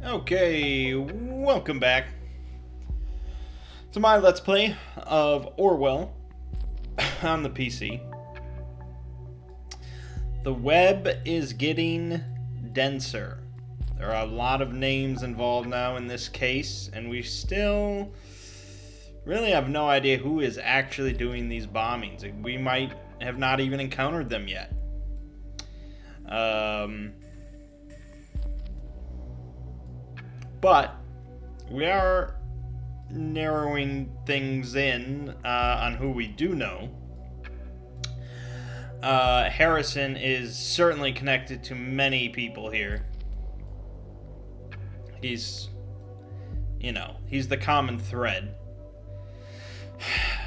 Okay, welcome back to my Let's Play of Orwell on the PC. The web is getting denser. There are a lot of names involved now in this case, and we still really have no idea who is actually doing these bombings. We might have not even encountered them yet. But we are narrowing things in on who we do know. Harrison is certainly connected to many people here. He's the common thread.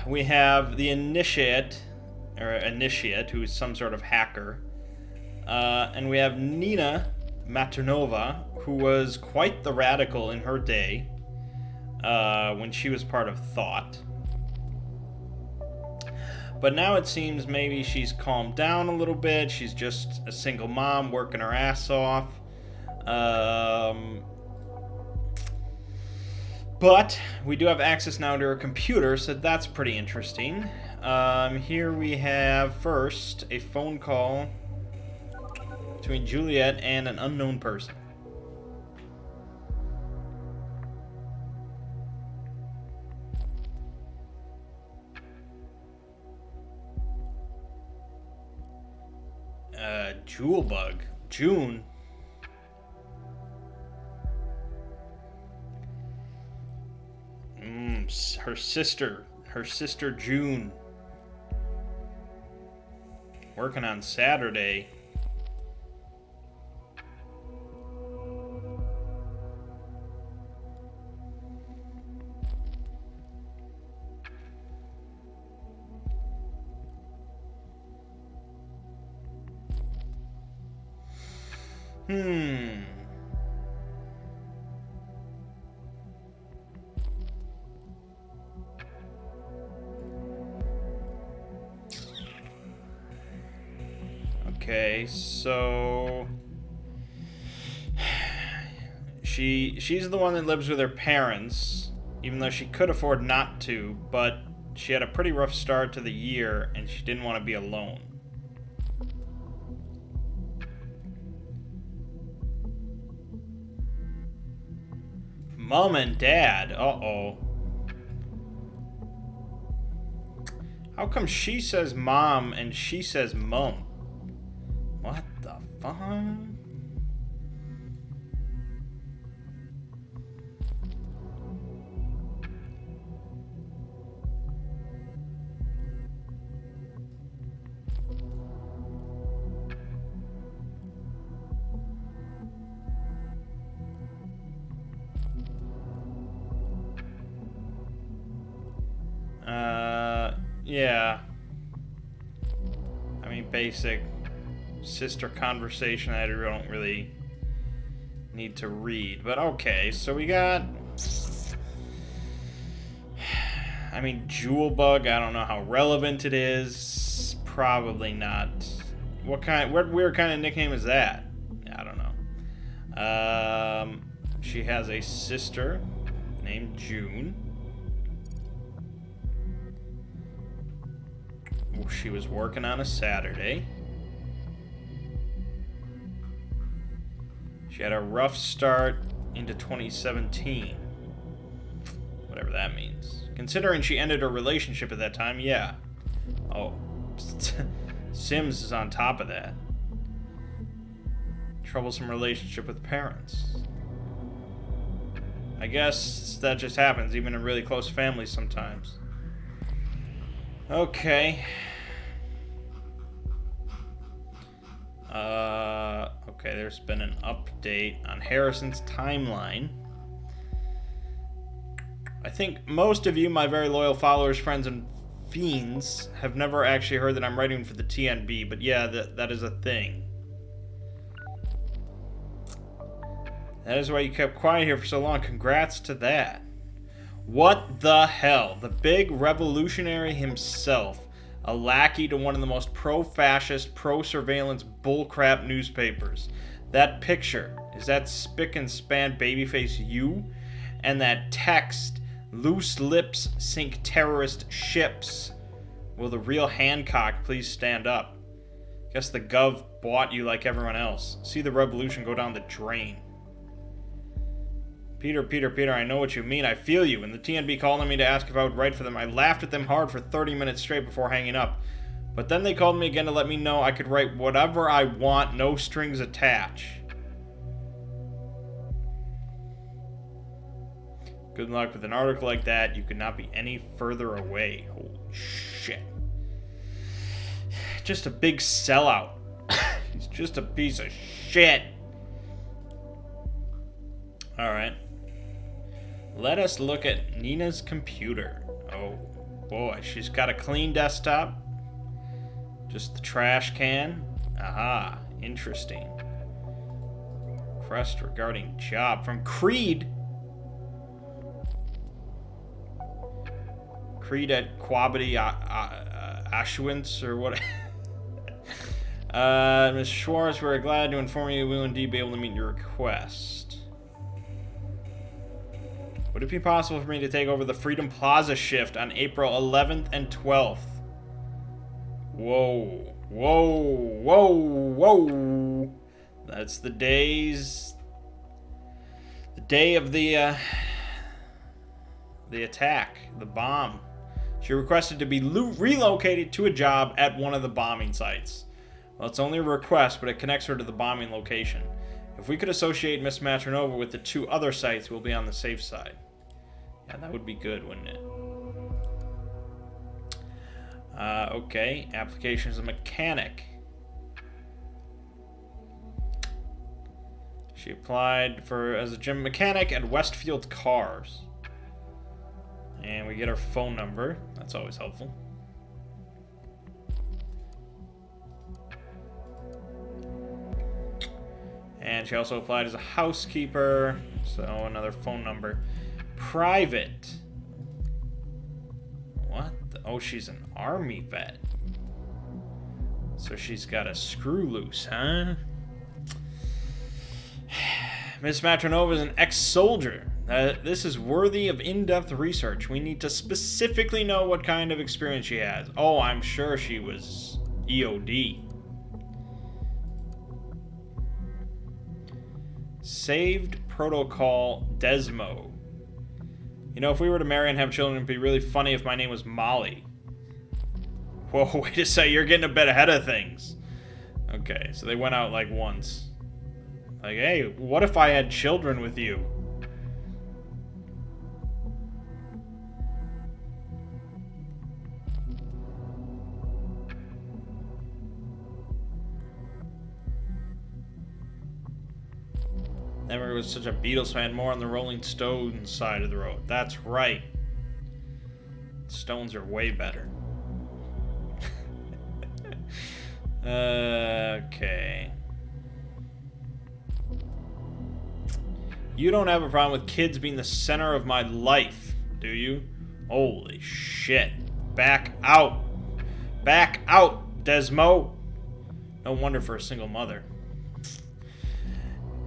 We have the initiate, who is some sort of hacker. And we have Nina Maternova, who was quite the radical in her day, when she was part of Thought. But now it seems maybe she's calmed down a little bit. She's just a single mom working her ass off. But we do have access now to her computer, so that's pretty interesting. Here we have first a phone call between Juliet and an unknown person. Jewel bug. June. Her sister June. Working on Saturday. Okay, so she's the one that lives with her parents, even though she could afford not to, but she had a pretty rough start to the year and she didn't want to be alone. Mom and Dad, uh-oh. How come she says mom and she says mum? What the fuck? Yeah. I mean, basic sister conversation I don't really need to read. But okay, so we got... I mean, Jewel Bug, I don't know how relevant it is. Probably not. What weird kind of nickname is that? I don't know. She has a sister named June. She was working on a Saturday. She had a rough start into 2017. Whatever that means. Considering she ended her relationship at that time, yeah. Oh. Sims is on top of that. Troublesome relationship with parents. I guess that just happens, even in really close families sometimes. Okay. Okay, there's been an update on Harrison's timeline. I think most of you, my very loyal followers, friends, and fiends, have never actually heard that I'm writing for the TNB, but yeah, that is a thing. That is why you kept quiet here for so long. Congrats to that. What the hell? The big revolutionary himself, a lackey to one of the most pro-fascist, pro-surveillance bullcrap newspapers. That picture Is that spick and span babyface you? And that text, loose lips sink terrorist ships. Will the real Hancock please stand up? Guess the Gov bought you like everyone else. See the revolution go down the drain. Peter, I know what you mean. I feel you. When the TNB called on me to ask if I would write for them, I laughed at them hard for 30 minutes straight before hanging up. But then they called me again to let me know I could write whatever I want, no strings attached. Good luck with an article like that. You could not be any further away. Holy shit. Just a big sellout. He's just a piece of shit. Alright. Let us look at Nina's computer. Oh boy, she's got a clean desktop. Just the trash can. Aha, interesting. Request regarding job from Creed. Creed at Quabity Ashwins or what? Ms. Schwartz, we're glad to inform you we will indeed be able to meet your request. Would it be possible for me to take over the Freedom Plaza shift on April 11th and 12th? Whoa. That's the days... The day of the attack, the bomb. She requested to be relocated to a job at one of the bombing sites. Well, it's only a request, but it connects her to the bombing location. If we could associate Miss Matronova with the 2 other sites, we'll be on the safe side. Yeah, that would be good, wouldn't it? Okay. Application as a mechanic. She applied as a gym mechanic at Westfield Cars. And we get her phone number. That's always helpful. And she also applied as a housekeeper. So another phone number. Private. What? Oh, she's an army vet. So she's got a screw loose, huh? Miss Matronova is an ex-soldier. This is worthy of in-depth research. We need to specifically know what kind of experience she has. Oh, I'm sure she was EOD. Saved Protocol Desmo. You know, if we were to marry and have children, it'd be really funny if my name was Molly. Whoa, wait a second, you're getting a bit ahead of things. Okay, so they went out like once. Like, hey, what if I had children with you? Never was such a Beatles fan, more on the Rolling Stones side of the road. That's right. Stones are way better. Okay. You don't have a problem with kids being the center of my life, do you? Holy shit. Back out. Back out, Desmo. No wonder for a single mother.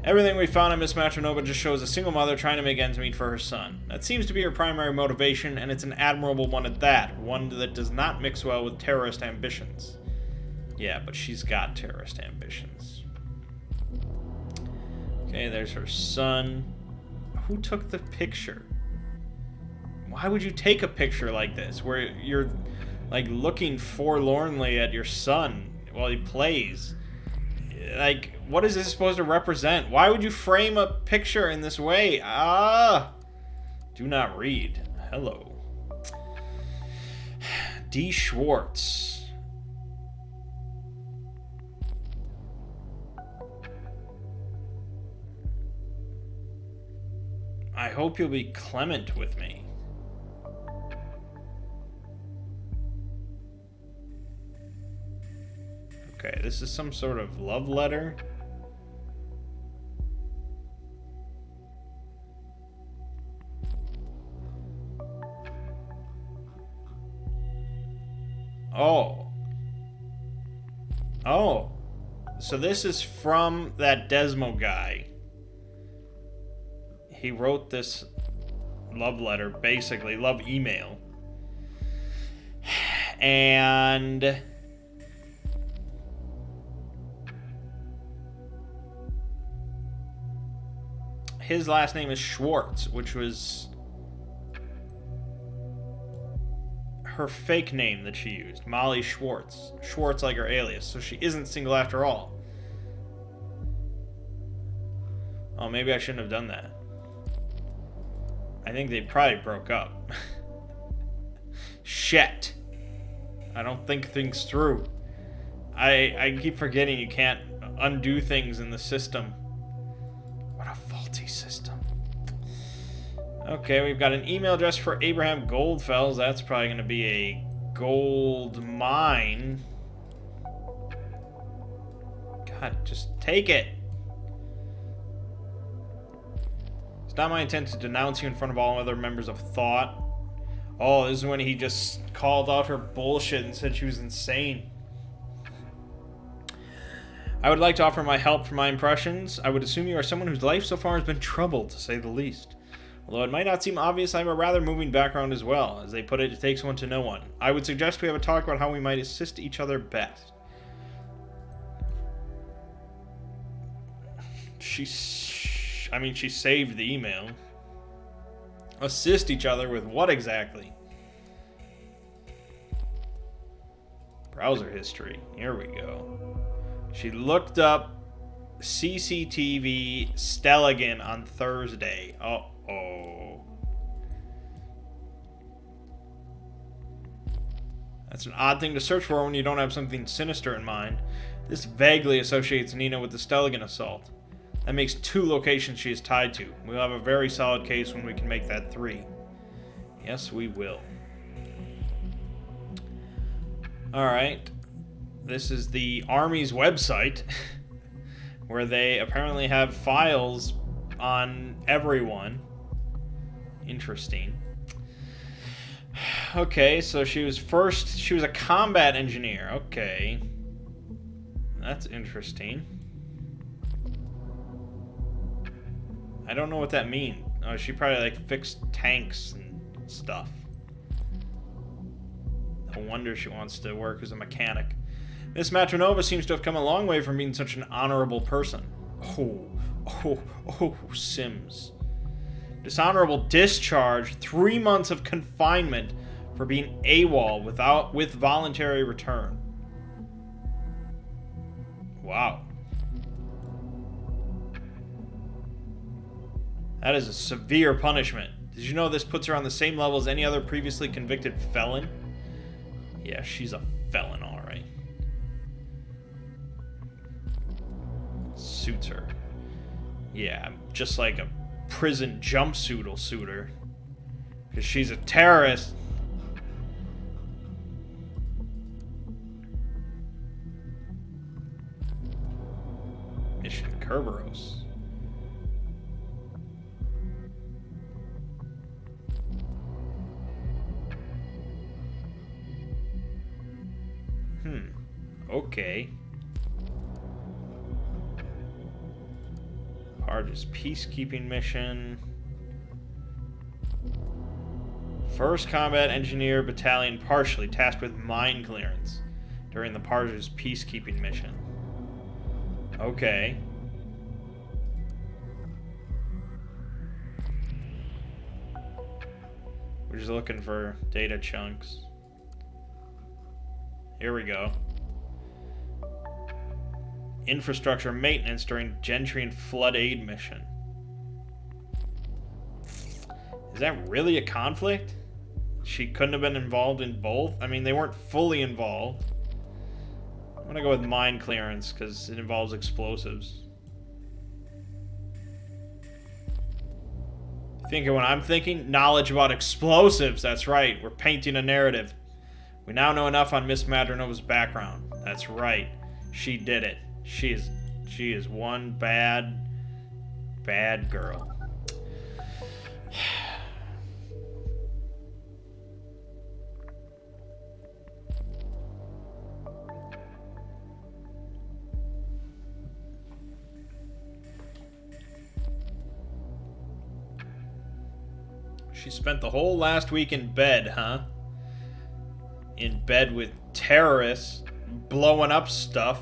Everything we found on Miss Matronova just shows a single mother trying to make ends meet for her son. That seems to be her primary motivation, and it's an admirable one at that. One that does not mix well with terrorist ambitions. Yeah, but she's got terrorist ambitions. Okay, there's her son. Who took the picture? Why would you take a picture like this, where you're, like, looking forlornly at your son while he plays? Like, what is this supposed to represent? Why would you frame a picture in this way? Ah! Do not read. Hello. D. Schwartz. I hope you'll be clement with me. Okay, this is some sort of love letter. Oh. Oh. So this is from that Desmo guy. he wrote this love letter, basically, love email. And his last name is Schwartz, which was her fake name that she used, Molly Schwartz. Schwartz like her alias, so she isn't single after all. Oh, maybe I shouldn't have done that. I think they probably broke up. Shit. I don't think things through. I keep forgetting you can't undo things in the system. What a faulty system. Okay, we've got an email address for Abraham Goldfels. That's probably going to be a gold mine. God, just take it. It's not my intent to denounce you in front of all other members of Thought. Oh, this is when he just called out her bullshit and said she was insane. I would like to offer my help for my impressions. I would assume you are someone whose life so far has been troubled, to say the least. Although it might not seem obvious, I have a rather moving background as well. As they put it, it takes one to know one. I would suggest we have a talk about how we might assist each other best. She saved the email. Assist each other with what exactly? Browser history. Here we go. She looked up CCTV Stelligan on Thursday. Uh-oh. That's an odd thing to search for when you don't have something sinister in mind. This vaguely associates Nina with the Stelligan assault. That makes 2 locations she is tied to. We'll have a very solid case when we can make that 3. Yes, we will. Alright. This is the Army's website, where they apparently have files on everyone. Interesting. Okay, so she was a combat engineer. Okay. That's interesting. I don't know what that means. Oh, she probably like fixed tanks and stuff. No wonder she wants to work as a mechanic. Miss Matronova seems to have come a long way from being such an honorable person. Oh, Sims. Dishonorable discharge, 3 months of confinement for being AWOL with voluntary return. Wow. That is a severe punishment. Did you know this puts her on the same level as any other previously convicted felon? Yeah, she's a felon, alright. Suits her. Yeah, just like a prison jumpsuit will suit her. Because she's a terrorist. Mission Kerberos. Okay. Harge's peacekeeping mission. 1st Combat Engineer Battalion partially tasked with mine clearance during the Parge's peacekeeping mission. Okay. We're just looking for data chunks. Here we go. Infrastructure maintenance during Gentry and Flood Aid mission. Is that really a conflict? She couldn't have been involved in both? I mean, they weren't fully involved. I'm gonna go with mine clearance because it involves explosives. Thinking what I'm thinking? Knowledge about explosives. That's right. We're painting a narrative. We now know enough on Miss Matronova's background. That's right. She did it. She is one bad girl. She spent the whole last week in bed, huh? In bed with terrorists, blowing up stuff.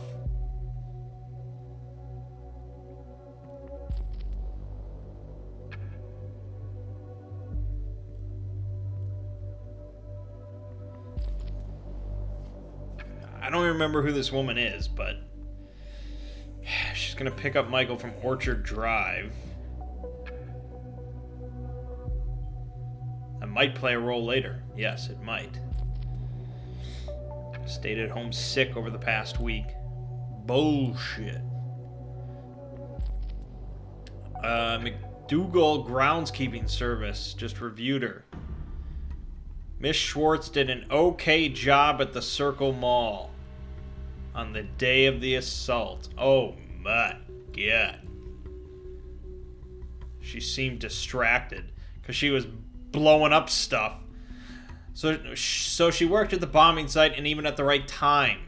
I don't remember who this woman is, but she's gonna pick up Michael from Orchard Drive. That might play a role later. Yes, it might. Stayed at home sick over the past week. Bullshit. McDougal Groundskeeping Service just reviewed her. Miss Schwartz did an okay job at the Circle Mall on the day of the assault. Oh my god. She seemed distracted because she was blowing up stuff. So she worked at the bombing site and even at the right time.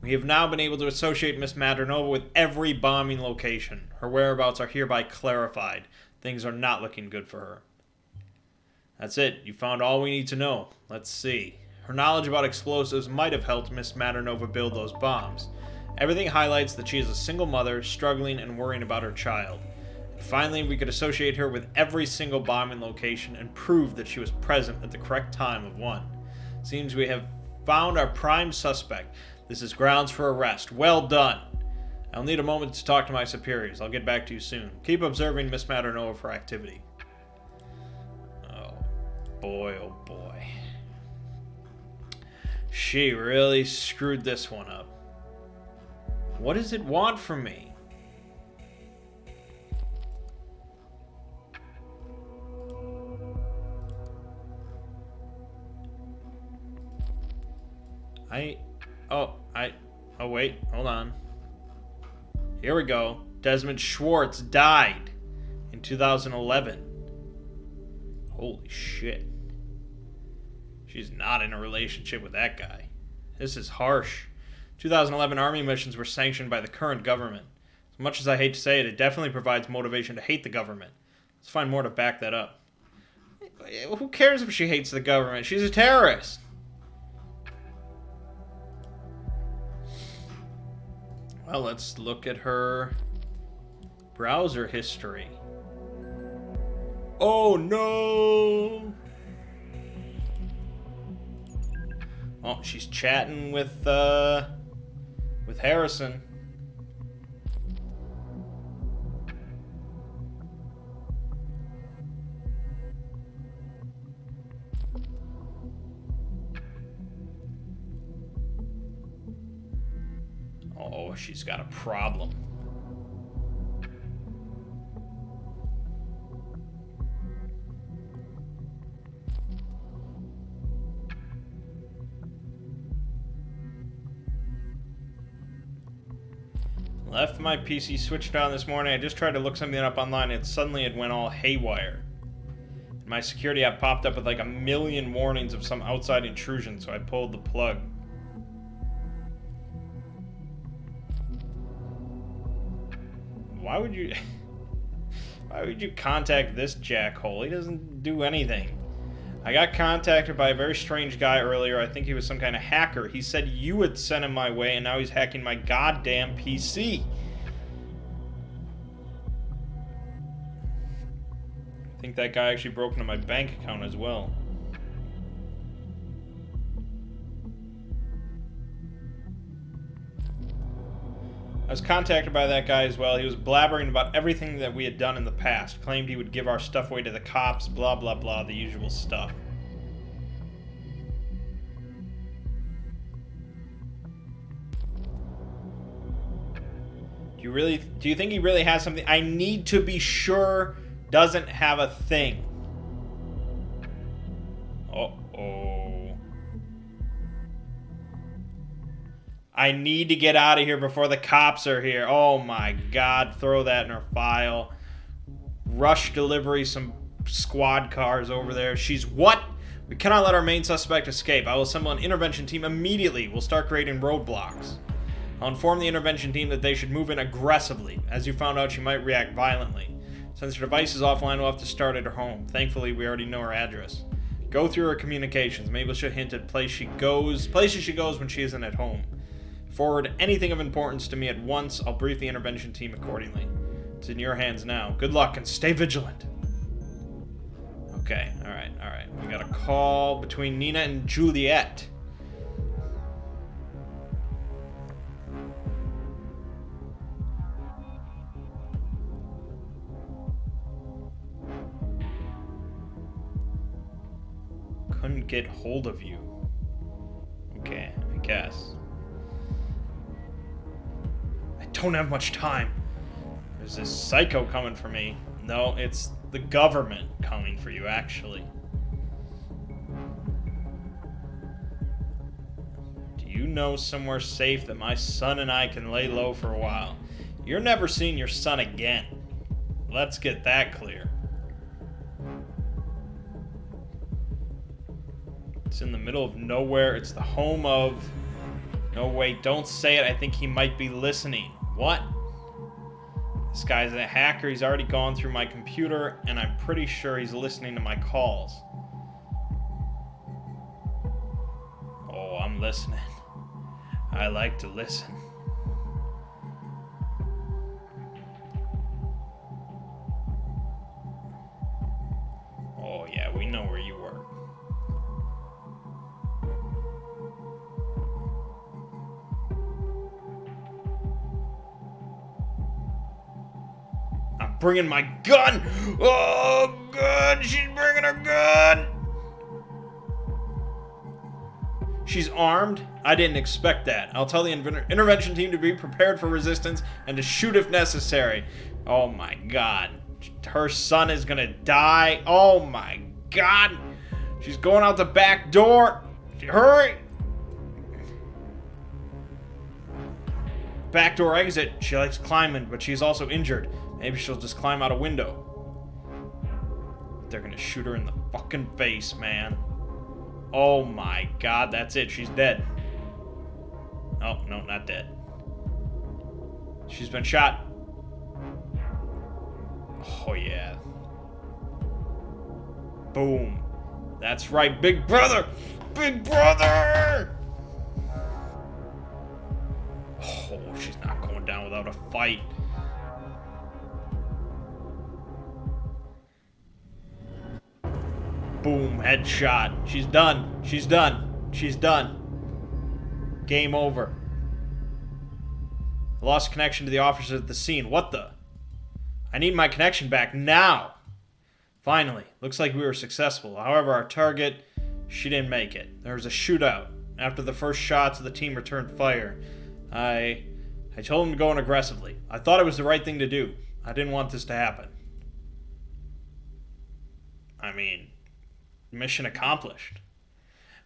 We have now been able to associate Miss Maternova with every bombing location. Her whereabouts are hereby clarified. Things are not looking good for her. That's it. You found all we need to know. Let's see. Her knowledge about explosives might have helped Miss Maternova build those bombs. Everything highlights that she is a single mother, struggling and worrying about her child. And finally, we could associate her with every single bombing location and prove that she was present at the correct time of one. Seems we have found our prime suspect. This is grounds for arrest. Well done. I'll need a moment to talk to my superiors. I'll get back to you soon. Keep observing Miss Maternova for activity. Oh boy, oh boy. She really screwed this one up. What does it want from me? Oh wait, hold on. Here we go. Desmond Schwartz died in 2011. Holy shit. She's not in a relationship with that guy. This is harsh. 2011 Army missions were sanctioned by the current government. As much as I hate to say it, it definitely provides motivation to hate the government. Let's find more to back that up. Who cares if she hates the government? She's a terrorist. Well, let's look at her browser history. Oh no! Oh, she's chatting with Harrison. Oh, she's got a problem. Left my PC switched on this morning. I just tried to look something up online and suddenly it went all haywire. My security app popped up with like a million warnings of some outside intrusion, so I pulled the plug. Why would you contact this jackhole? He doesn't do anything. I got contacted by a very strange guy earlier. I think he was some kind of hacker. He said you had sent him my way, and now he's hacking my goddamn PC. I think that guy actually broke into my bank account as well. I was contacted by that guy as well. He was blabbering about everything that we had done in the past. Claimed he would give our stuff away to the cops, blah, blah, blah, the usual stuff. Do you think he really has something? I need to be sure doesn't have a thing. Uh-oh. I need to get out of here before the cops are here. Oh my god, throw that in her file. Rush delivery, some squad cars over there. She's what? We cannot let our main suspect escape. I will assemble an intervention team immediately. We'll start creating roadblocks. I'll inform the intervention team that they should move in aggressively. As you found out, she might react violently. Since her device is offline, we'll have to start at her home. Thankfully, we already know her address. Go through her communications. Maybe she'll hint at places she goes when she isn't at home. Forward anything of importance to me at once. I'll brief the intervention team accordingly. It's in your hands now. Good luck and stay vigilant. Okay, alright. We got a call between Nina and Juliet. Couldn't get hold of you. Okay, I guess. I don't have much time. There's this psycho coming for me. No, it's the government coming for you, actually. Do you know somewhere safe that my son and I can lay low for a while? You're never seeing your son again. Let's get that clear. It's in the middle of nowhere. It's the home of... No, wait, don't say it. I think he might be listening. What? This guy's a hacker. He's already gone through my computer, and I'm pretty sure he's listening to my calls. Oh, I'm listening. I like to listen. Oh, yeah, we know where you work. I'm bringing my gun! Oh, God! She's bringing her gun! She's armed? I didn't expect that. I'll tell the intervention team to be prepared for resistance and to shoot if necessary. Oh my God. Her son is gonna die. Oh my God. She's going out the back door. Hurry! Back door exit. She likes climbing, but she's also injured. Maybe she'll just climb out a window. They're gonna shoot her in the fucking face, man. Oh my God, that's it. She's dead. Oh, no, not dead. She's been shot. Oh, yeah. Boom. That's right, Big Brother! Big Brother! Oh, she's not going down without a fight. Boom, headshot. She's done. She's done. She's done. Game over. I lost connection to the officers at the scene. What the? I need my connection back now. Finally. Looks like we were successful. However, our target, she didn't make it. There was a shootout. After the first shots, the team returned fire. I told them to go in aggressively. I thought it was the right thing to do. I didn't want this to happen. I mean... Mission accomplished.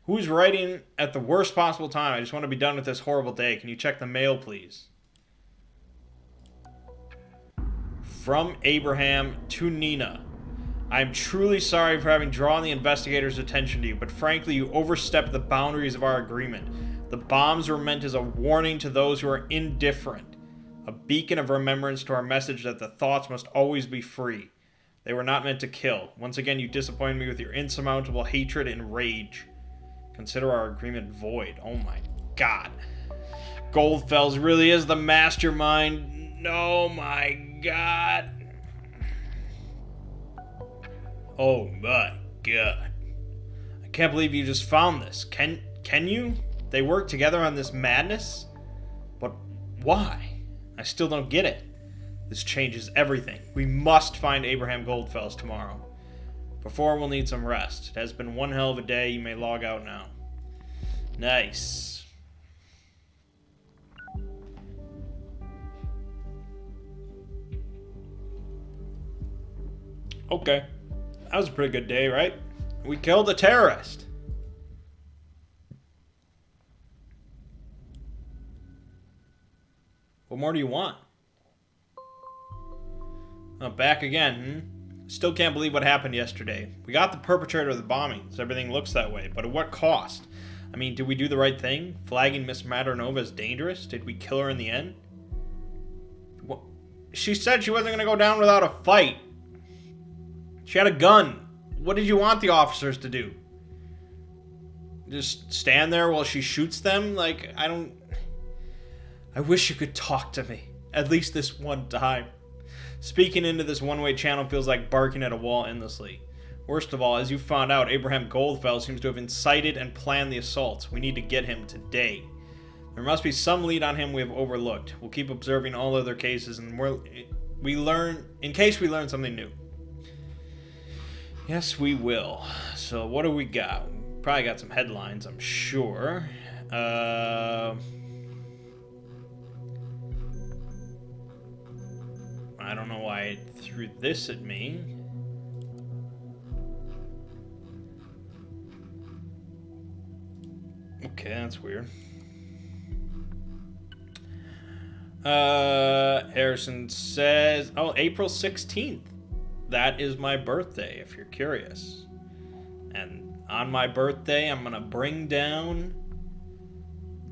Who's writing at the worst possible time? I just want to be done with this horrible day. Can you check the mail, please? From Abraham to Nina. I'm truly sorry for having drawn the investigators' attention to you, but frankly, you overstepped the boundaries of our agreement. The bombs were meant as a warning to those who are indifferent, a beacon of remembrance to our message that the thoughts must always be free. They were not meant to kill. Once again, you disappointed me with your insurmountable hatred and rage. Consider our agreement void. Oh my God. Goldfels really is the mastermind. Oh my God. Oh my God. I can't believe you just found this. Can you? They work together on this madness? But why? I still don't get it. This changes everything. We must find Abraham Goldfels tomorrow. Before, we'll need some rest. It has been one hell of a day. You may log out now. Nice. Okay. That was a pretty good day, right? We killed a terrorist. What more do you want? Oh, back again. Still can't believe what happened yesterday. We got the perpetrator of the bombings. Everything looks that way, but at what cost? I mean, did we do the right thing? Flagging Miss Maternova as dangerous? Did we kill her in the end? Well, she said she wasn't going to go down without a fight. She had a gun. What did you want the officers to do? Just stand there while she shoots them? Like, I wish you could talk to me. At least this one time. Speaking into this one-way channel feels like barking at a wall endlessly. Worst of all, as you found out, Abraham Goldfell seems to have incited and planned the assaults. We need to get him today. There must be some lead on him we have overlooked. We'll keep observing all other cases and in case we learn something new. Yes, we will. So what do we got? Probably got some headlines, I'm sure. I don't know why it threw this at me. Okay, that's weird. Harrison says, oh, April 16th. That is my birthday, if you're curious. And on my birthday, I'm going to bring down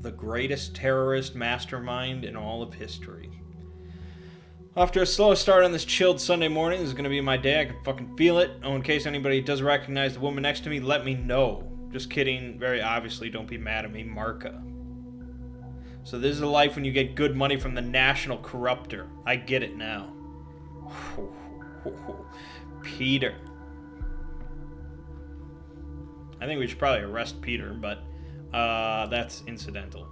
the greatest terrorist mastermind in all of history. After a slow start on this chilled Sunday morning, this is going to be my day. I can fucking feel it. Oh, in case anybody does recognize the woman next to me, let me know. Just kidding. Very obviously, don't be mad at me, Marka. So this is a life when you get good money from the national corrupter. I get it now. Peter. I think we should probably arrest Peter, but that's incidental.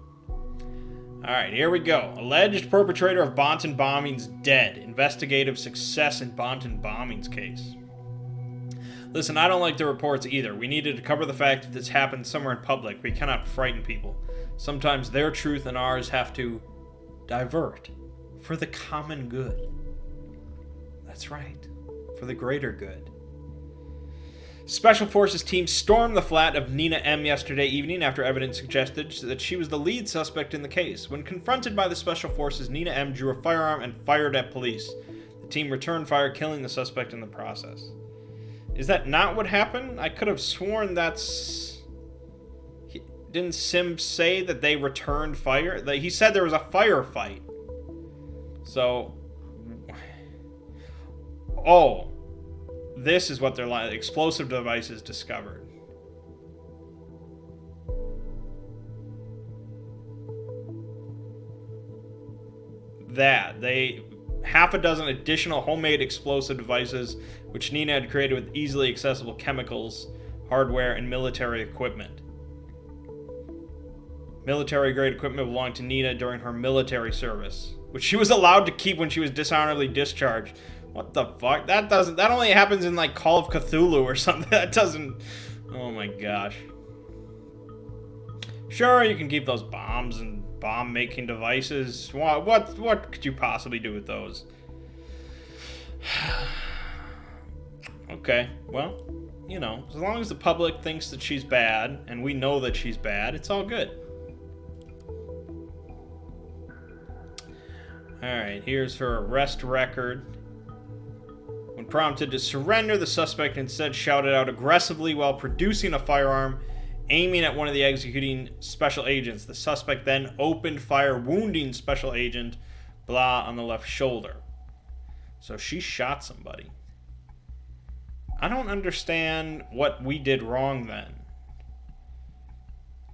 Alright, here we go. Alleged perpetrator of Bonton bombings dead. Investigative success in Bonton bombings case. Listen, I don't like the reports either. We needed to cover the fact that this happened somewhere in public. We cannot frighten people. Sometimes their truth and ours have to divert for the common good. That's right. For the greater good. Special Forces team stormed the flat of Nina M. yesterday evening after evidence suggested that she was the lead suspect in the case. When confronted by the Special Forces, Nina M. drew a firearm and fired at police. The team returned fire, killing the suspect in the process. Is that not what happened? I could have sworn that's... Didn't Sim say that they returned fire? He said there was a firefight. So... Oh. This is what they're like. Explosive devices discovered. Half a dozen additional homemade explosive devices, which Nina had created with easily accessible chemicals, hardware, and military equipment. Military-grade equipment belonged to Nina during her military service, which she was allowed to keep when she was dishonorably discharged. What the fuck? That only happens in like Call of Cthulhu or something. That doesn't... Oh my gosh. Sure, you can keep those bombs and bomb-making devices. What could you possibly do with those? Okay, well, you know, as long as the public thinks that she's bad, and we know that she's bad, it's all good. Alright, here's her arrest record. When prompted to surrender, the suspect instead shouted out aggressively while producing a firearm, aiming at one of the executing special agents. The suspect then opened fire, wounding special agent Blah on the left shoulder. So she shot somebody. I don't understand what we did wrong then.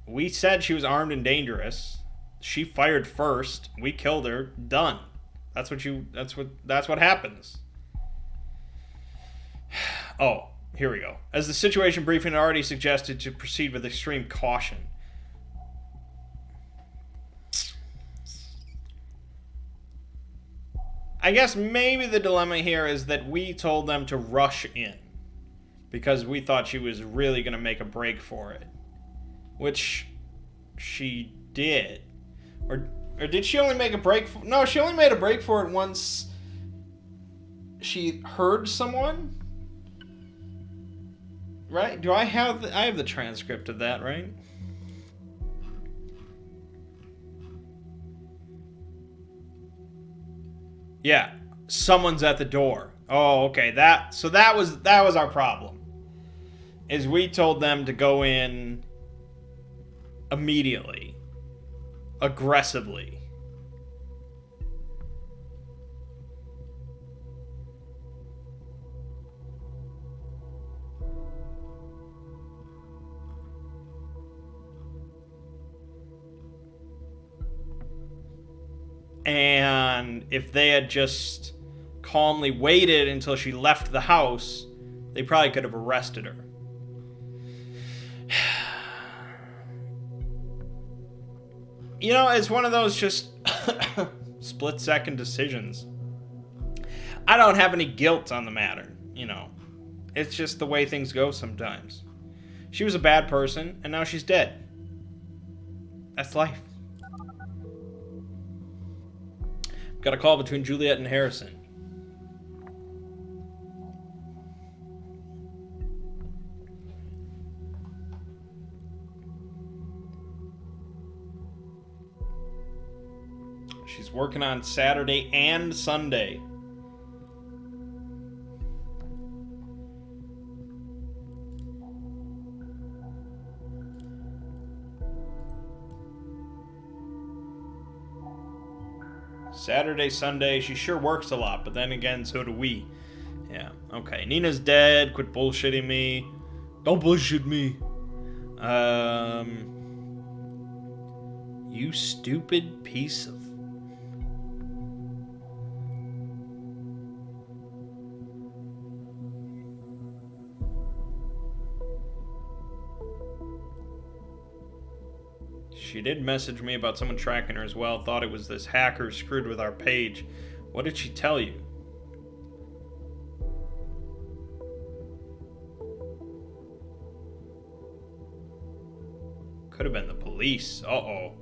We said she was armed and dangerous. She fired first. We killed her. Done. That's what happens. Oh, here we go. As the situation briefing already suggested, to proceed with extreme caution. I guess maybe the dilemma here is that we told them to rush in because we thought she was really going to make a break for it. Which she did. Or did she only make a break for... No, she only made a break for it once she heard someone? Right? Do I have I have the transcript of that, right? Yeah, someone's at the door. Oh, okay. So that was our problem. Is we told them to go in immediately, aggressively. And if they had just calmly waited until she left the house, they probably could have arrested her. You know, it's one of those just split-second decisions. I don't have any guilt on the matter, you know. It's just the way things go sometimes. She was a bad person, and now she's dead. That's life. Got a call between Juliet and Harrison. She's working on Saturday and Sunday. Saturday, Sunday, she sure works a lot, but then again, so do we. Yeah, okay. Nina's dead. Quit bullshitting me. Don't bullshit me. You stupid piece of... She did message me about someone tracking her as well. Thought it was this hacker screwed with our page. What did she tell you? Could have been the police. Uh-oh.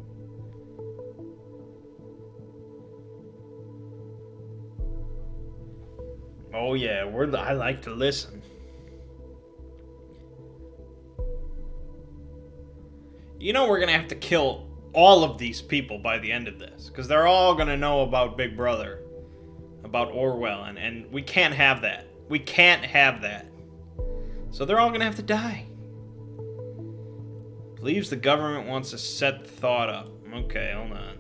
Oh yeah, I like to listen. You know we're going to have to kill all of these people by the end of this. Because they're all going to know about Big Brother. About Orwell. And we can't have that. We can't have that. So they're all going to have to die. Believes the government wants to set thought up. Okay, hold on.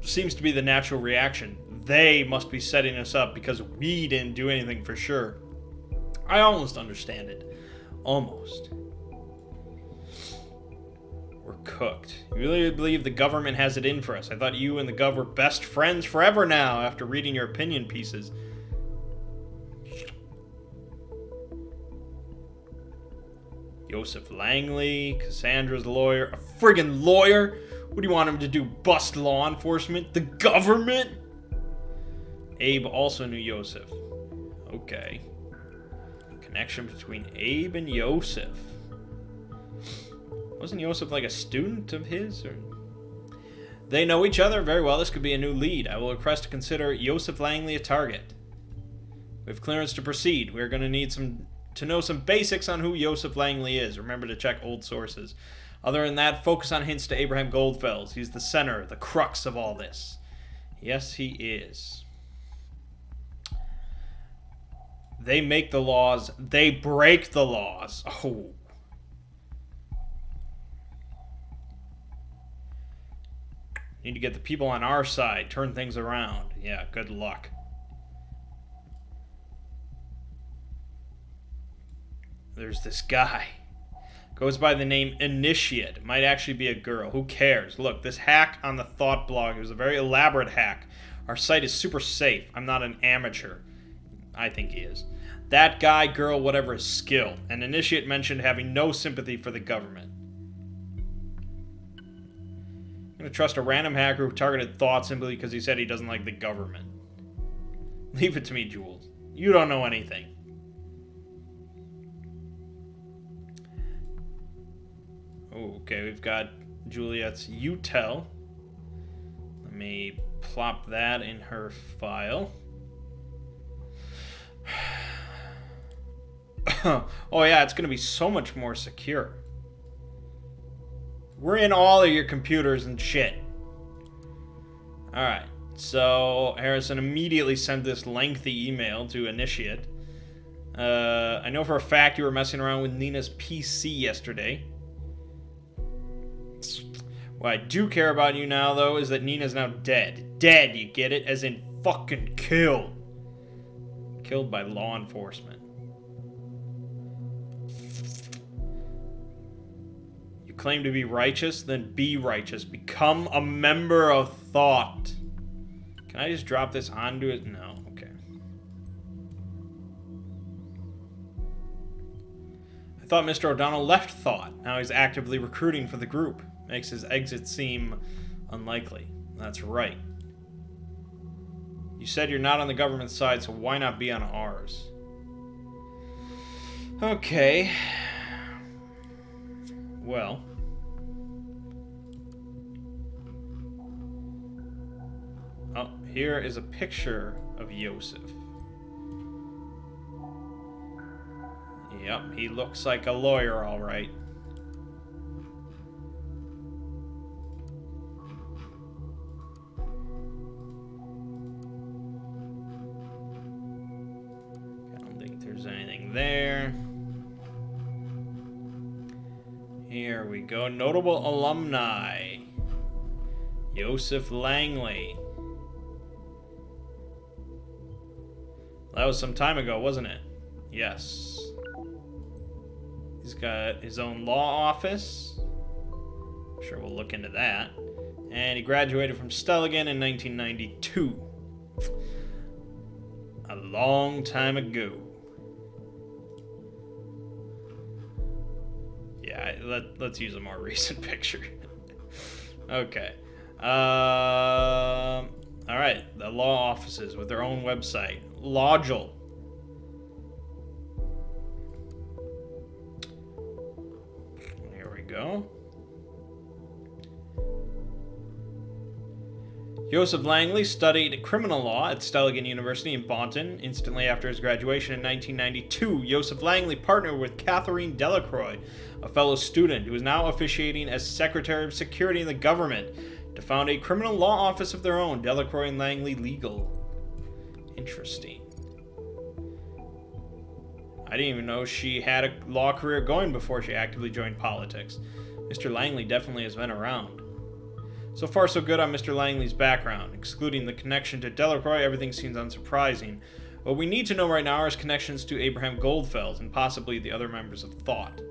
Seems to be the natural reaction. They must be setting us up because we didn't do anything for sure. I almost understand it. Almost. We're cooked. You really believe the government has it in for us? I thought you and the gov were best friends forever now after reading your opinion pieces. Joseph Langley, Cassandra's lawyer. A friggin' lawyer? What do you want him to do? Bust law enforcement? The government? Abe also knew Joseph. Okay. Connection between Abe and Joseph. Wasn't Joseph like a student of his? Or... They know each other very well. This could be a new lead. I will request to consider Joseph Langley a target. We have clearance to proceed. We are going to need to know some basics on who Joseph Langley is. Remember to check old sources. Other than that, focus on hints to Abraham Goldfels. He's the center, the crux of all this. Yes, he is. They make the laws. They break the laws. Oh. Need to get the people on our side. Turn things around. Yeah, good luck. There's this guy. Goes by the name Initiate. Might actually be a girl. Who cares? Look, this hack on the Thought blog. It was a very elaborate hack. Our site is super safe. I'm not an amateur. I think he is. That guy, girl, whatever is skilled. And Initiate mentioned having no sympathy for the government. I'm going to trust a random hacker who targeted Thought simply because he said he doesn't like the government. Leave it to me, Jules. You don't know anything. Oh, okay, we've got Juliet's uTell. Let me plop that in her file. Oh yeah, it's going to be so much more secure. We're in all of your computers and shit. Alright, so Harrison immediately sent this lengthy email to Initiate. I know for a fact you were messing around with Nina's PC yesterday. What I do care about you now, though, is that Nina's now dead. Dead, you get it? As in fucking killed. Killed by law enforcement. You claim to be righteous? Then be righteous. Become a member of thought. Can I just drop this onto it? No. Okay. I thought Mr. O'Donnell left Thought. Now he's actively recruiting for the group. Makes his exit seem unlikely. That's right. You said you're not on the government's side, so why not be on ours? Okay. Well. Oh, here is a picture of Yosef. Yep, he looks like a lawyer, all right. I don't think there's anything there. Here we go. Notable alumni. Yosef Langley. That was some time ago, wasn't it? Yes. He's got his own law office. I'm sure we'll look into that. And he graduated from Stelligan in 1992. A long time ago. Yeah, let's use a more recent picture. Okay. All right. The law offices with their own website. Lodgel. Here we go. Joseph Langley studied criminal law at Stelligan University in Bonton. Instantly after his graduation in 1992, Joseph Langley partnered with Catherine Delacroix, a fellow student who is now officiating as Secretary of Security in the government, to found a criminal law office of their own, Delacroix and Langley Legal. Interesting. I didn't even know she had a law career going before she actively joined politics. Mr. Langley definitely has been around. So far, so good on Mr. Langley's background. Excluding the connection to Delacroix, everything seems unsurprising. What we need to know right now are his connections to Abraham Goldfeld and possibly the other members of Thought.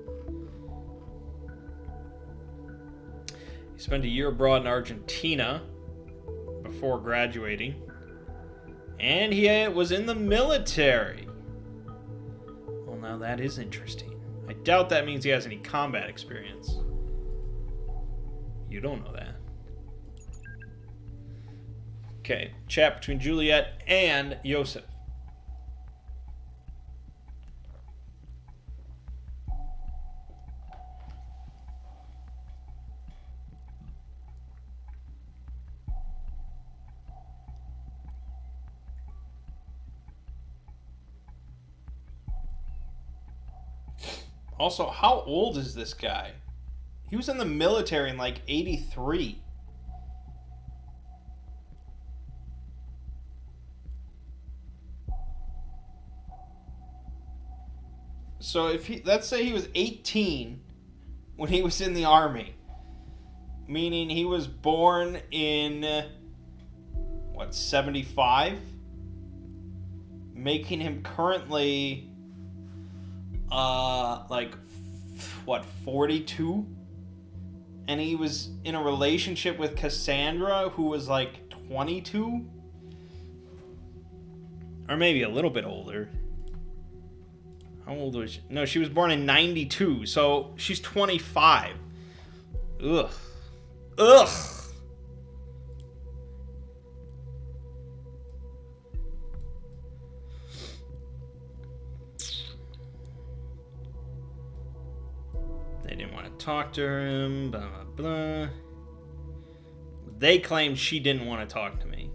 He spent a year abroad in Argentina before graduating. And he was in the military. Well, now that is interesting. I doubt that means he has any combat experience. You don't know that. Okay, chat between Juliet and Yosef. Also, how old is this guy? He was in the military in like 83. So if he, let's say he was 18 when he was in the army, meaning he was born in, what, 75? Making him currently, like, what, 42? And he was in a relationship with Cassandra, who was like 22? Or maybe a little bit older. How old was she? No, she was born in 92, so she's 25. Ugh. Ugh! They didn't want to talk to him, blah, blah, blah. They claimed she didn't want to talk to me.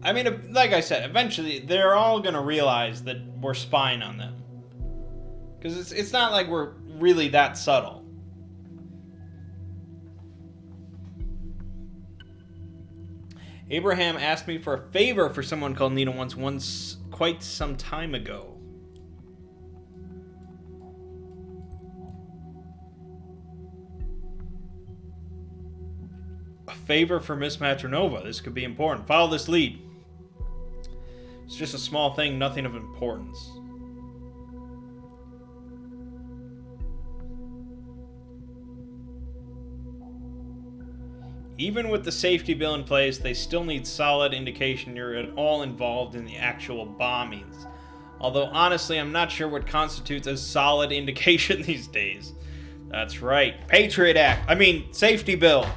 I mean, like I said, eventually they're all going to realize that we're spying on them. Because it's not like we're really that subtle. Abraham asked me for a favor for someone called Nina once quite some time ago. favor for Miss Matronova. This could be important. Follow this lead. It's just a small thing, nothing of importance. Even with the safety bill in place, they still need solid indication you're at all involved in the actual bombings. Although, honestly, I'm not sure what constitutes a solid indication these days. That's right. Patriot Act. I mean, safety bill.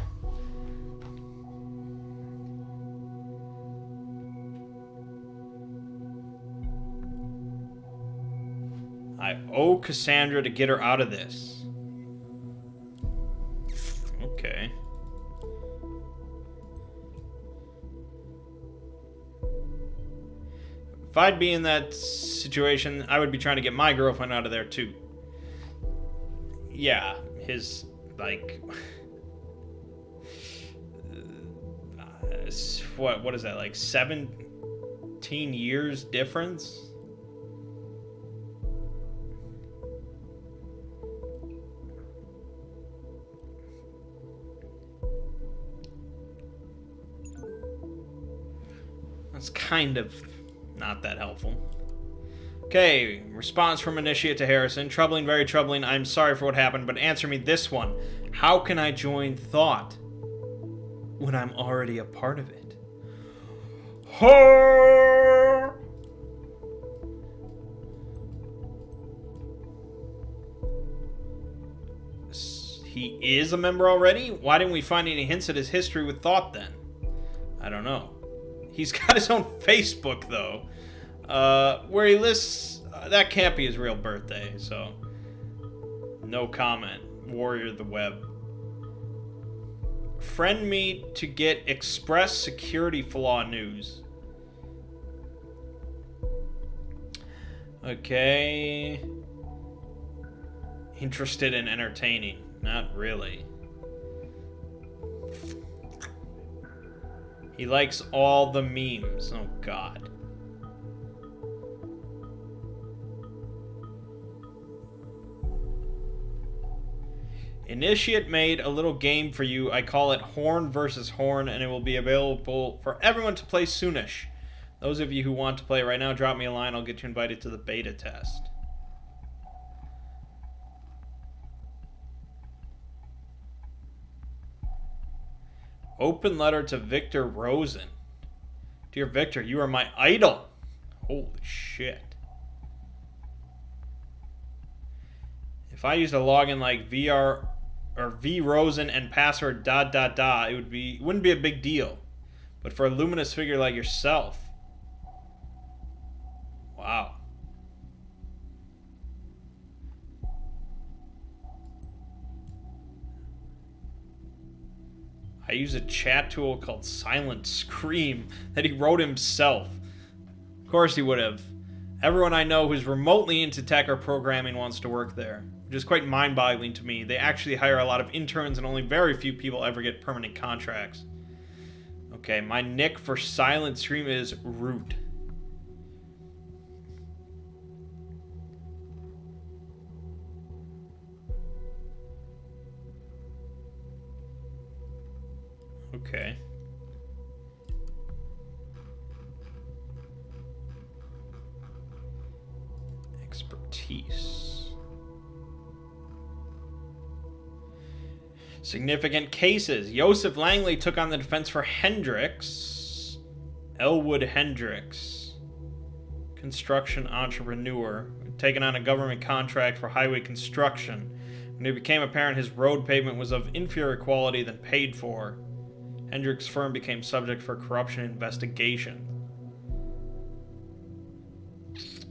I owe Cassandra to get her out of this. Okay. If I'd be in that situation, I would be trying to get my girlfriend out of there too. Yeah, his, like... what is that, like 17 years difference? That's kind of not that helpful. Okay, response from Initiate to Harrison. Troubling, very troubling. I'm sorry for what happened, but answer me this one. How can I join Thought when I'm already a part of it? He is a member already? Why didn't we find any hints at his history with Thought then? I don't know. He's got his own Facebook, though, where he lists... that can't be his real birthday, so... no comment. Warrior the Web. Friend me to get express security flaw news. Okay. Interested in entertaining. Not really. He likes all the memes. Oh, God. Initiate made a little game for you. I call it Horn versus Horn, and it will be available for everyone to play soonish. Those of you who want to play right now, drop me a line. I'll get you invited to the beta test. Open letter to Victor Rosen. Dear Victor, you are my idol. Holy shit. If I used a login like VR or VRosen and password ... it wouldn't be a big deal. But for a luminous figure like yourself. Wow. I use a chat tool called Silent Scream that he wrote himself. Of course he would have. Everyone I know who's remotely into tech or programming wants to work there, which is quite mind-boggling to me. They actually hire a lot of interns and only very few people ever get permanent contracts. Okay, my nick for Silent Scream is Root. Okay. Expertise. Significant cases. Joseph Langley took on the defense for Hendricks. Elwood Hendricks. Construction entrepreneur. Taken on a government contract for highway construction. When it became apparent his road pavement was of inferior quality than paid for, Hendricks' firm became subject for corruption investigation.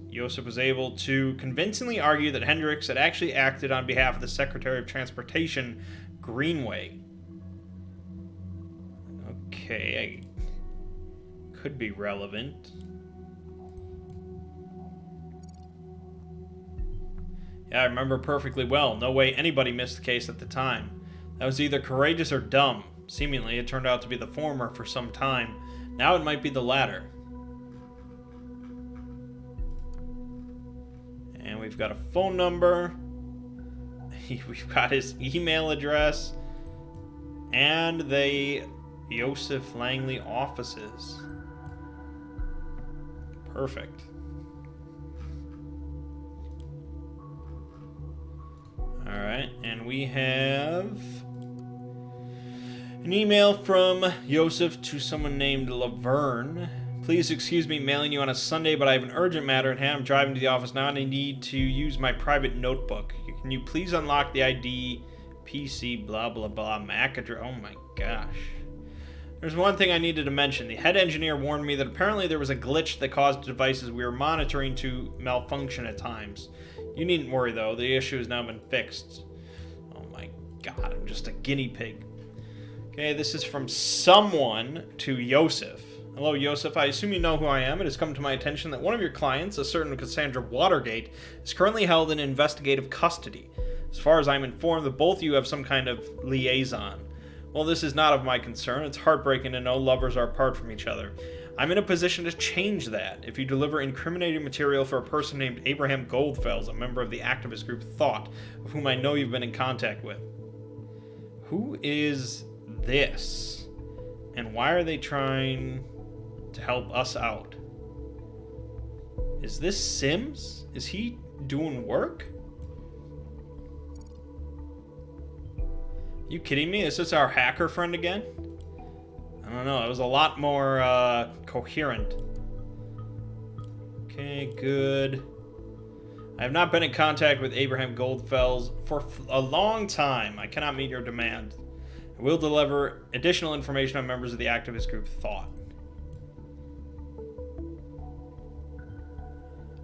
Joseph was able to convincingly argue that Hendricks had actually acted on behalf of the Secretary of Transportation, Greenway. Okay, could be relevant. Yeah, I remember perfectly well. No way anybody missed the case at the time. That was either courageous or dumb. Seemingly, it turned out to be the former for some time. Now it might be the latter. And we've got a phone number. We've got his email address. And they Joseph Langley offices. Perfect. Alright, and we have an email from Joseph to someone named Laverne. Please excuse me mailing you on a Sunday, but I have an urgent matter at hand. I'm driving to the office now and I need to use my private notebook. Can you please unlock the ID, PC, blah, blah, blah, MAC address? Oh my gosh. There's one thing I needed to mention. The head engineer warned me that apparently there was a glitch that caused devices we were monitoring to malfunction at times. You needn't worry though, the issue has now been fixed. Oh my god, I'm just a guinea pig. Okay, this is from someone to Joseph. Hello, Joseph. I assume you know who I am. It has come to my attention that one of your clients, a certain Cassandra Watergate, is currently held in investigative custody. As far as I'm informed, that both of you have some kind of liaison. Well, this is not of my concern. It's heartbreaking to know lovers are apart from each other. I'm in a position to change that if you deliver incriminating material for a person named Abraham Goldfels, a member of the activist group Thought, of whom I know you've been in contact with. Who is this? And why are they trying to help us out? Is this Sims? Is he doing work? You kidding me? Is this our hacker friend again? I don't know. It was a lot more coherent. Okay, good. I have not been in contact with Abraham Goldfels for a long time. I cannot meet your demand. I will deliver additional information on members of the activist group Thought.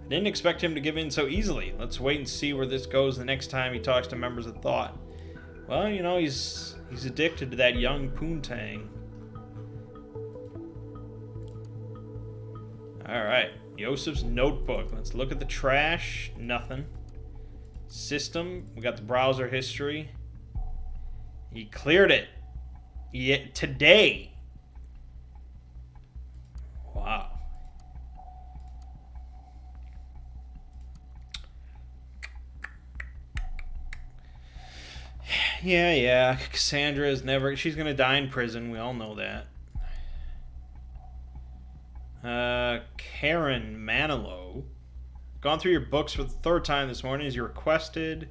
I didn't expect him to give in so easily. Let's wait and see where this goes the next time he talks to members of Thought. Well, you know, he's addicted to that young poontang. Alright, Joseph's notebook. Let's look at the trash. Nothing. System. We got the browser history. He cleared it. Yeah, today. Wow. Yeah. Cassandra is never... She's gonna die in prison. We all know that. Karen Manilow. Gone through your books for the third time this morning as you requested.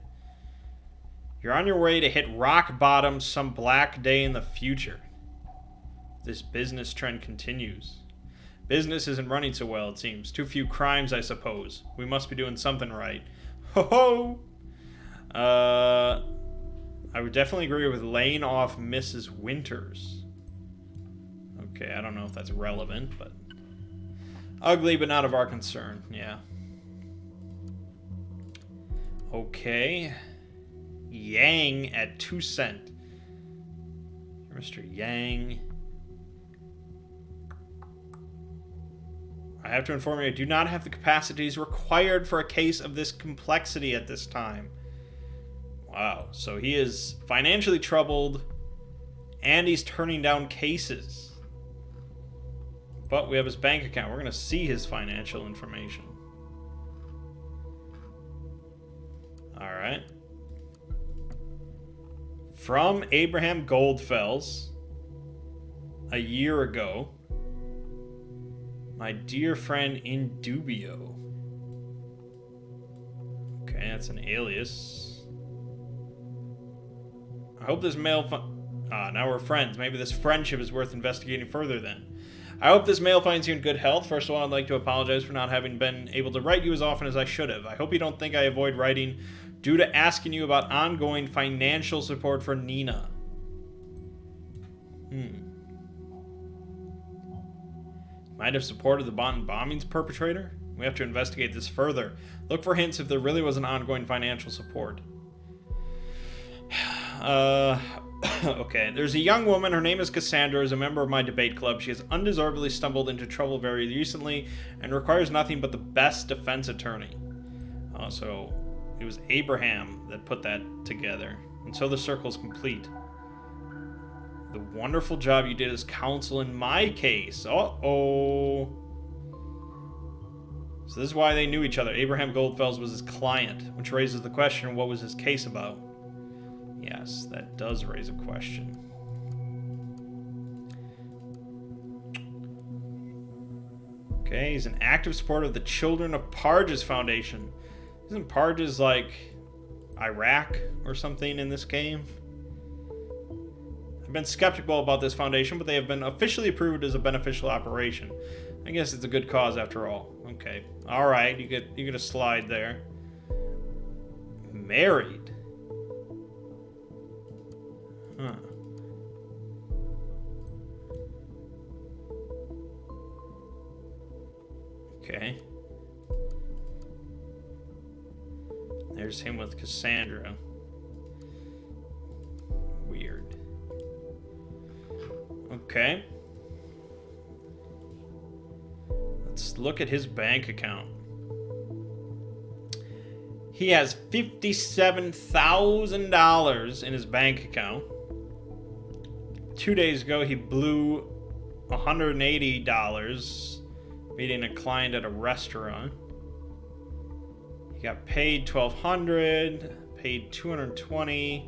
You're on your way to hit rock bottom some black day in the future. This business trend continues. Business isn't running so well, it seems. Too few crimes, I suppose. We must be doing something right. Ho ho! I would definitely agree with laying off Mrs. Winters. Okay, I don't know if that's relevant, but... Ugly, but not of our concern. Yeah. Okay. Yang at 2 cents. Mr. Yang. I have to inform you, I do not have the capacities required for a case of this complexity at this time. Wow, so he is financially troubled, and he's turning down cases. But we have his bank account. We're going to see his financial information. Alright. From Abraham Goldfels, a year ago. My dear friend in dubio. Okay, that's an alias. I hope this mail... now we're friends. Maybe this friendship is worth investigating further then. I hope this mail finds you in good health. First of all, I'd like to apologize for not having been able to write you as often as I should have. I hope you don't think I avoid writing due to asking you about ongoing financial support for Nina. Might have supported the bombings perpetrator? We have to investigate this further. Look for hints if there really was an ongoing financial support. Okay, there's a young woman, her name is Cassandra, is a member of my debate club. She has undeservedly stumbled into trouble very recently and requires nothing but the best defense attorney. So it was Abraham that put that together. And so the circle's complete. The wonderful job you did as counsel in my case. Uh-oh. So this is why they knew each other. Abraham Goldfels was his client, which raises the question, what was his case about? Yes, that does raise a question. Okay, he's an active supporter of the Children of Parges Foundation. Isn't Parges like Iraq or something in this game? I've been skeptical about this foundation, but they have been officially approved as a beneficial operation. I guess it's a good cause after all. Okay. Alright, you get a slide there. Married? Huh. Okay. There's him with Cassandra. Weird. Okay. Let's look at his bank account. He has $57,000 in his bank account. 2 days ago, he blew $180 meeting a client at a restaurant. He got paid $1,200, paid $220.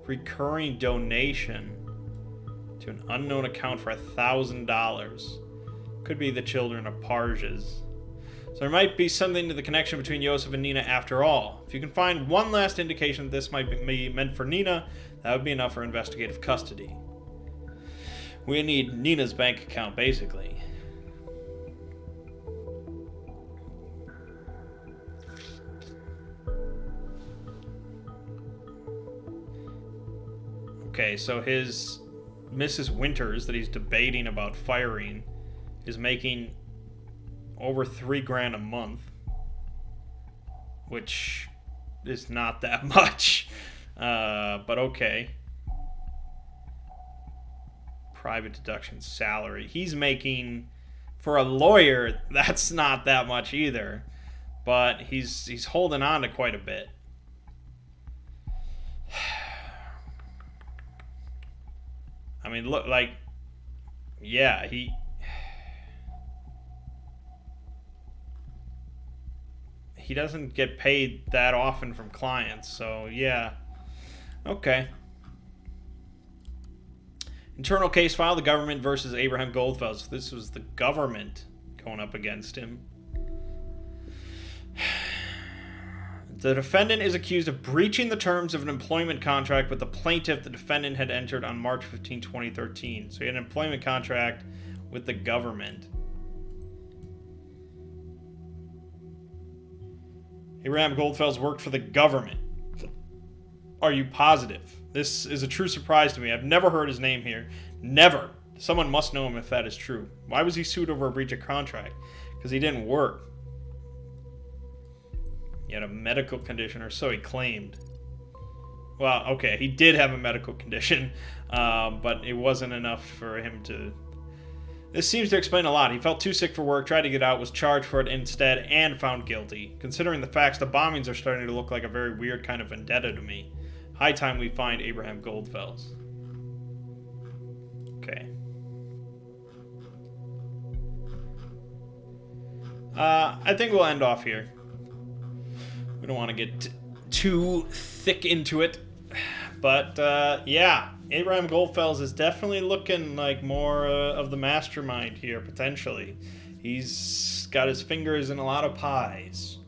Recurring donation to an unknown account for $1,000. Could be the Children of Parges. So there might be something to the connection between Joseph and Nina after all. If you can find one last indication that this might be meant for Nina, that would be enough for investigative custody. We need Nina's bank account, basically. Okay, so his Mrs. Winters that he's debating about firing is making over $3,000 a month, which is not that much, but okay. Private deduction salary. He's making, for a lawyer, that's not that much either, but he's holding on to quite a bit. I mean, look, like, yeah, he doesn't get paid that often from clients, so yeah. Okay. Internal case file, the government versus Abraham Goldfeld. So this was the government going up against him. The defendant is accused of breaching the terms of an employment contract with the plaintiff the defendant had entered on March 15, 2013. So he had an employment contract with the government. Abraham Goldfeld's worked for the government. Are you positive? This is a true surprise to me. I've never heard his name here. Never. Someone must know him if that is true. Why was he sued over a breach of contract? Because he didn't work. He had a medical condition, or so he claimed. Well, okay, he did have a medical condition, but it wasn't enough for him to... This seems to explain a lot. He felt too sick for work, tried to get out, was charged for it instead, and found guilty. Considering the facts, the bombings are starting to look like a very weird kind of vendetta to me. High time we find Abraham Goldfeld. Okay. I think we'll end off here. We don't want to get too thick into it. But, yeah. Abraham Goldfeld is definitely looking like more of the mastermind here, potentially. He's got his fingers in a lot of pies.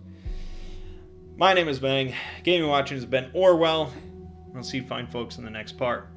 My name is Mangg. Gaming Watching has been Orwell. I'll see you fine folks in the next part.